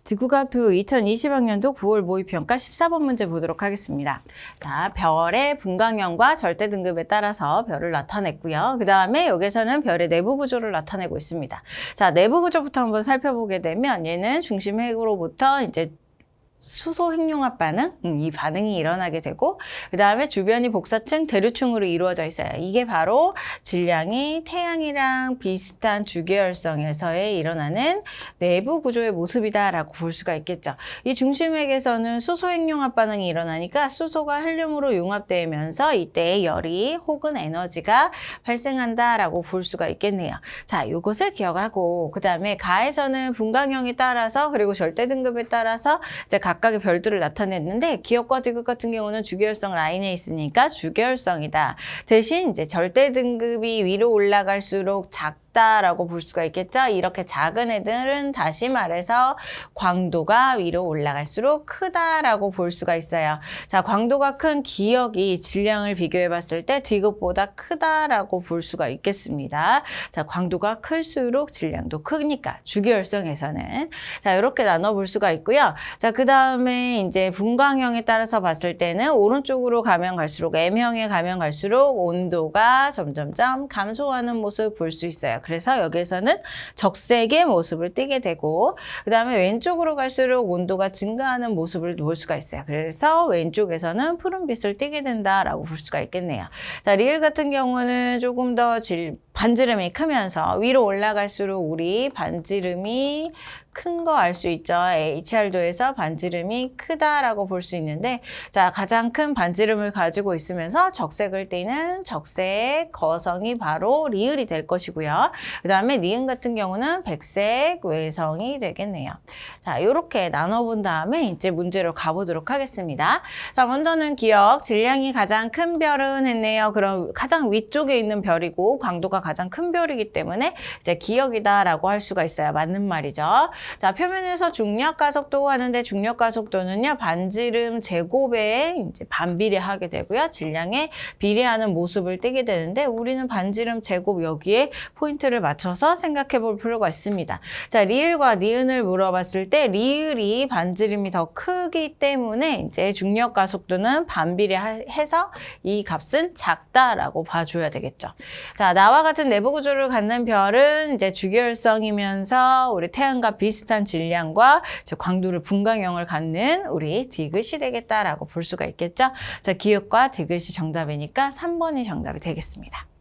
지구과학투 2020학년도 9월 모의평가 14번 문제 보도록 하겠습니다. 자, 별의 분광형과 절대 등급에 따라서 별을 나타냈고요. 그 다음에 여기서는 별의 내부 구조를 나타내고 있습니다. 자, 내부 구조부터 한번 살펴보게 되면 얘는 중심 핵으로부터 이제 수소 핵융합 반응, 이 반응이 일어나게 되고 그 다음에 주변이 복사층, 대류층으로 이루어져 있어요. 이게 바로 질량이 태양이랑 비슷한 주계열성에서의 일어나는 내부 구조의 모습이다라고 볼 수가 있겠죠. 이 중심핵에서는 수소 핵융합 반응이 일어나니까 수소가 헬륨으로 융합되면서 이때 열이 혹은 에너지가 발생한다라고 볼 수가 있겠네요. 자, 이것을 기억하고 그 다음에 가에서는 분광형에 따라서 그리고 절대 등급에 따라서 이제 각각의 별들을 나타냈는데 기역과 디귿 같은 경우는 주계열성 라인에 있으니까 주계열성이다. 대신 이제 절대 등급이 위로 올라갈수록 작다라고 볼 수가 있겠죠. 이렇게 작은 애들은 다시 말해서 광도가 위로 올라갈수록 크다라고 볼 수가 있어요. 자, 광도가 큰 기역이 질량을 비교해 봤을 때 디귿보다 크다라고 볼 수가 있겠습니다. 자, 광도가 클수록 질량도 크니까 주계열성에서는 자, 이렇게 나눠 볼 수가 있고요. 자, 그 다음에 이제 분광형에 따라서 봤을 때는 오른쪽으로 가면 갈수록 M형에 가면 갈수록 온도가 점점점 감소하는 모습을 볼 수 있어요. 그래서 여기에서는 적색의 모습을 띠게 되고 그 다음에 왼쪽으로 갈수록 온도가 증가하는 모습을 볼 수가 있어요. 그래서 왼쪽에서는 푸른빛을 띠게 된다라고 볼 수가 있겠네요. 자, 리을 같은 경우는 조금 더 반지름이 크면서 위로 올라갈수록 우리 반지름이 큰 거 알 수 있죠. HR도에서 반지름이 크다라고 볼 수 있는데 자, 가장 큰 반지름을 가지고 있으면서 적색을 띠는 적색 거성이 바로 리을이 될 것이고요. 그 다음에 니은 같은 경우는 백색 외성이 되겠네요. 자, 이렇게 나눠본 다음에 이제 문제로 가보도록 하겠습니다. 자, 먼저는 기역, 질량이 가장 큰 별은 했네요. 그럼 가장 위쪽에 있는 별이고 광도가 가장 큰 별이기 때문에 이제 기역이다라고 할 수가 있어요. 맞는 말이죠. 자, 표면에서 중력 가속도 하는데 중력 가속도는요, 반지름 제곱에 이제 반비례하게 되고요. 질량에 비례하는 모습을 띠게 되는데 우리는 반지름 제곱 여기에 포인트를 맞춰서 생각해 볼 필요가 있습니다. 자, 리을과 니은을 물어봤을 때 리을이 반지름이 더 크기 때문에 이제 중력 가속도는 반비례해서 이 값은 작다라고 봐줘야 되겠죠. 자, 나와 같은 내부 구조를 갖는 별은 이제 주계열성이면서 우리 태양과 비슷한 질량과 광도를 분광형을 갖는 우리 디귿이 되겠다라고 볼 수가 있겠죠. 자, 기역과 디귿이 정답이니까 3번이 정답이 되겠습니다.